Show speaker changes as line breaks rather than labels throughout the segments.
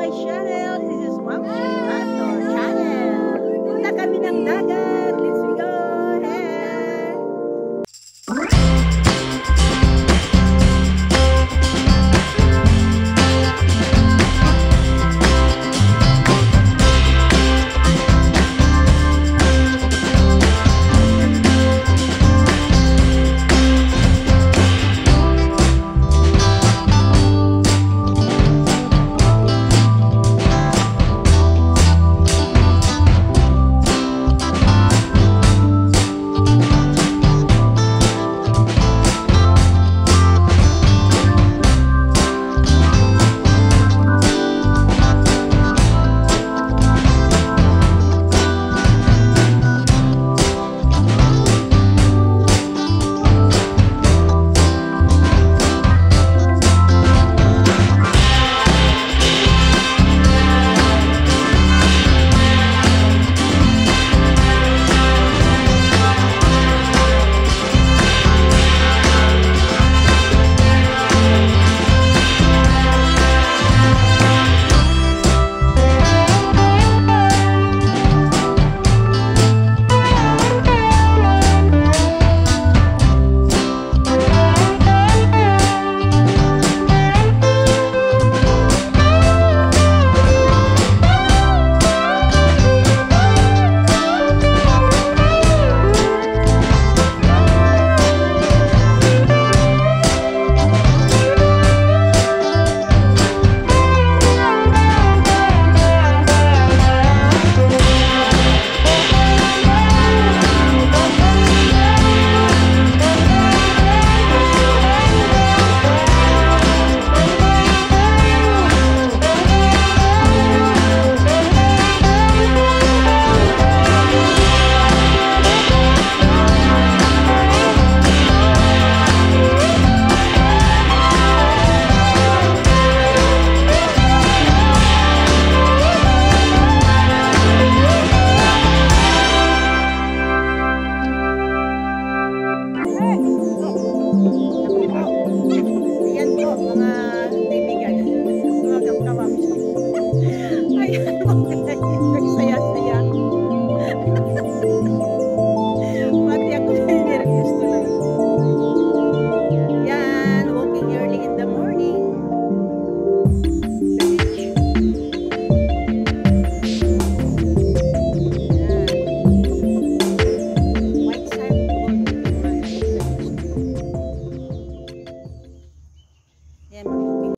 my channel. This is Ma'am Shirato channel. Punta kami ng dagat. Let's go!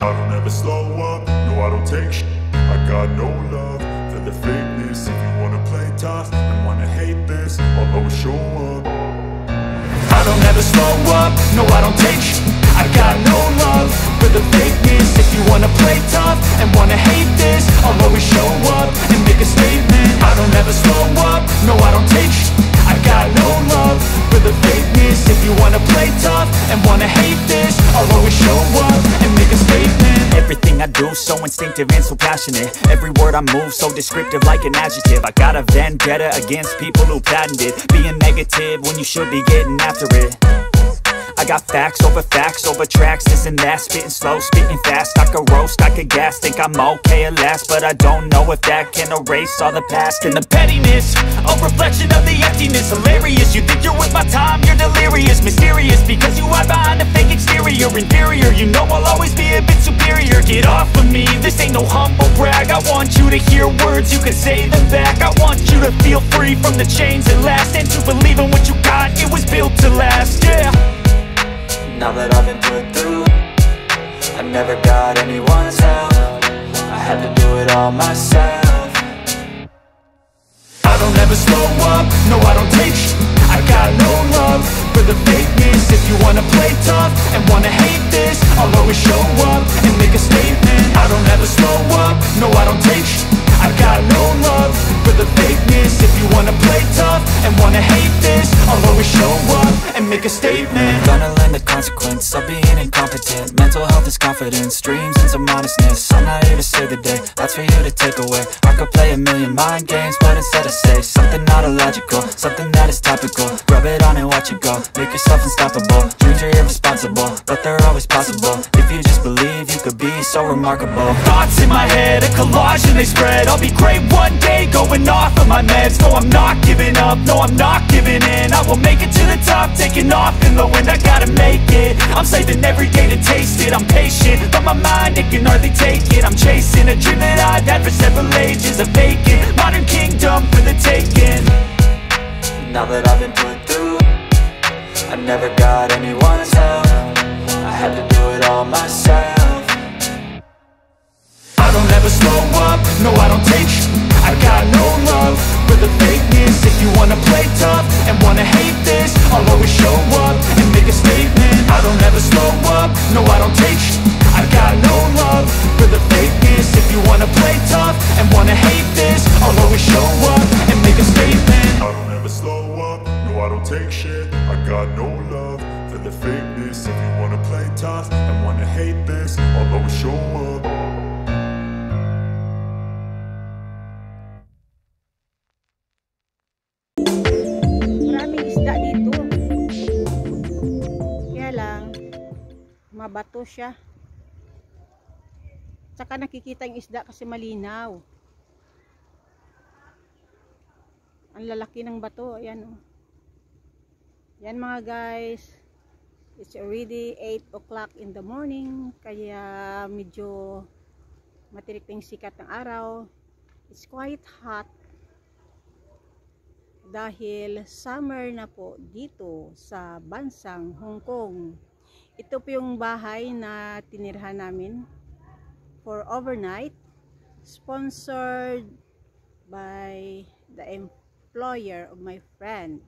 I don't ever slow up, no I don't take shit. I got no love for the fakeness. If you wanna play tough and wanna hate this, I'll always show up. I don't ever slow up, no I don't take shit. I got no love for the fakeness. If you wanna play tough and wanna hate this, I'll always show up and make a statement. I don't ever slow up, no I don't take shit. I got no love for the fakeness. If you wanna play tough and wanna hate this, I'll always show up and make a statement.
Everything I do so instinctive and so passionate. Every word I move so descriptive like an adjective. I got a vendetta against people who patented being negative when you should be getting after it. I got facts over tracks, this and that. Spitting slow, spitting fast. I could roast, I could gas. Think I'm okay at last, but I don't know if that can erase all the past. And the pettiness, a reflection of the emptiness. Hilarious, you think you're with my time, you're delirious. Mysterious, because you hide behind a fake exterior. Inferior, you know I'll always be a bit superior. Get off of me, this ain't no humble brag. I want you to hear words, you can say them back. I want you to feel free from the chains that last, and to believe in what you got, it was built to last, yeah.
Now that I've been put through, I never got anyone's help. I had to do it all myself.
I don't ever slow up, no I don't take shit. I got no love for the fakeness. If you wanna play tough and wanna hate this, I'll always show up and make a statement. I don't ever slow up, no I don't take shit. I got no love for the fakeness. If you
wanna play tough and wanna hate this, I'll always show up and make a statement. Gonna learn the consequence of being incompetent. Mental health is confidence, dreams and some honestness. I'm not here to save the day, that's for you to take away. I could play a million mind games, but instead I say something not illogical, something that is topical. Rub it on and watch it go, make yourself unstoppable. Dreams are irresponsible, but they're always possible. If you just believe, you could be so remarkable. Thoughts in my head, a collage and they spread. I'll be great one day, going off of my meds. No, I'm not giving up, no, I'm not giving in. I will make it to the top, taking off in the wind. I gotta make it, I'm saving every day to taste it. I'm patient, but my mind, it can hardly take it. I'm chasing a dream that I've had for several ages. A vacant, modern kingdom for the taking.
Now that I've been put through, I never got anyone's help. I had to do it all myself.
I don't ever slow up, no I don't take sh**. I got no love for the fakeness. If you wanna play tough and wanna hate this, I'll always show up and make a statement. I don't ever slow up, no I don't take sh**. I got no love for the fakeness. If you wanna play tough and wanna hate this, I'll always show up and make a statement.
I don't ever slow up, no I don't take shit. I got no love for the fakeness. If you wanna play tough and wanna hate this, I'll always show up.
Maraming isda dito. Kaya lang, mabato siya. Tsaka nakikita yung isda kasi malinaw. Ang lalaki ng bato. Ayan o. Yan mga guys. It's already 8 o'clock in the morning. Kaya medyo matirik yung sikat ng araw. It's quite hot. Dahil summer na po dito sa bansang Hong Kong. Ito po yung bahay na tinirhan namin for overnight, sponsored by the employer of my friend.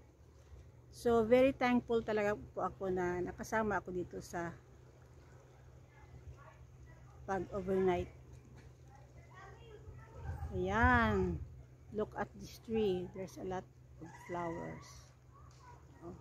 So very thankful talaga po ako na nakasama ako dito sa pag-overnight. Ayan, look at this tree, there's a lot of flowers. Oh.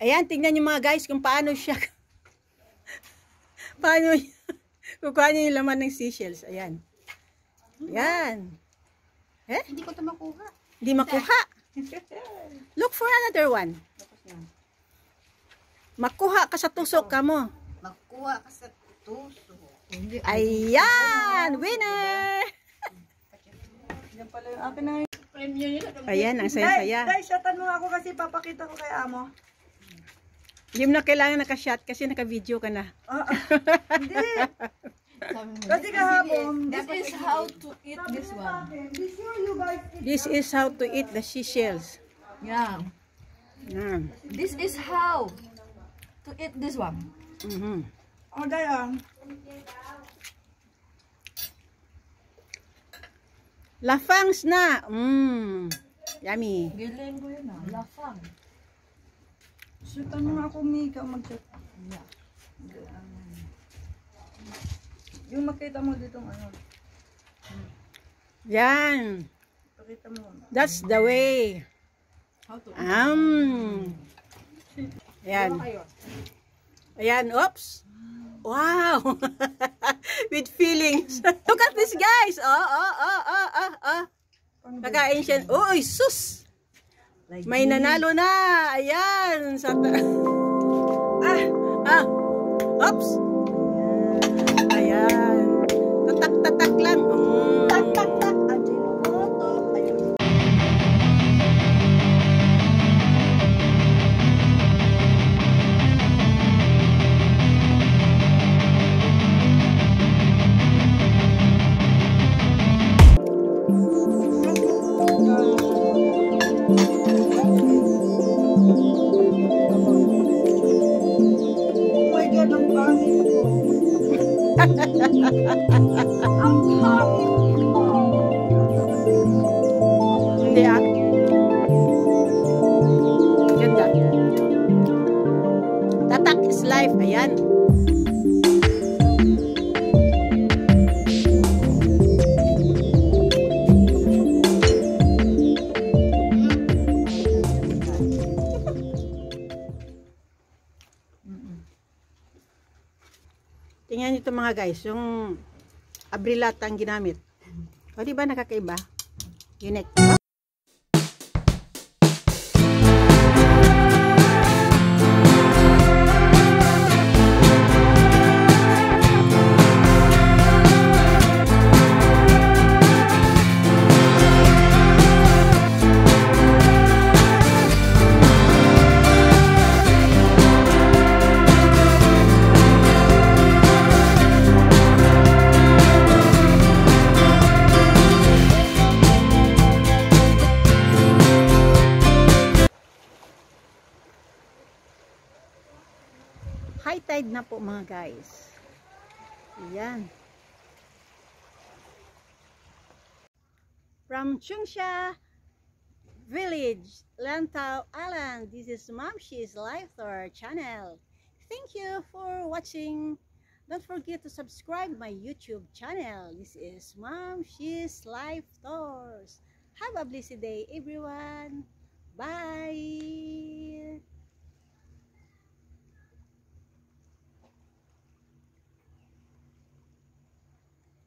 Ayan, tingnan nyo mga guys kung paano siya paano kukuha niya yung laman ng seashells. Ayan. Ayan. Eh?
Hindi ko ito makuha.
Hindi makuha. Look for another one. Makuha ka sa tusok ka mo.
Makuha ka sa tusok.
Ayan! Winner!
Yan pala yung akin na yung
Premium nila.
Ayan, ang saya-saya.
Dai, shotan mo ako kasi papakita ko kay amo.
Hindi mo na kailangan naka-shot kasi naka-video ka na.
Hindi. Kasi kahapon.
This is how to eat this one.
This is how to eat the seashells.
Yeah.
Yan.
This is how to eat this one.
Oh, Dai,
Lafangs na. Yummy.
Giling ko yun lafang.
shotan mo ako, Mika, mag-shot. Yung makita mo ditong ano.
Yan.
Pakita mo.
That's the way. Ayan. Ayan, oops. Wow. With feelings. Look at this, guys. Kakain siya. Uy, sus. May nanalo na. Ayan. Oops. Ayan. Tatak-tatak lang. Tak-tak-tak. Hindi ah. Ganda. Tatak is life. Ayan. Tingnan nyo ito mga guys, yung abrilat ang ginamit. O diba nakakaiba? Unique. High tide na po mga guys. Ayan. From Chungsha Village, Lantau Island, this is Mamshi's Life Tour channel. Thank you for watching. Don't forget to subscribe my YouTube channel. This is Mamshi's Life Tours. Have a blessed day everyone. Bye.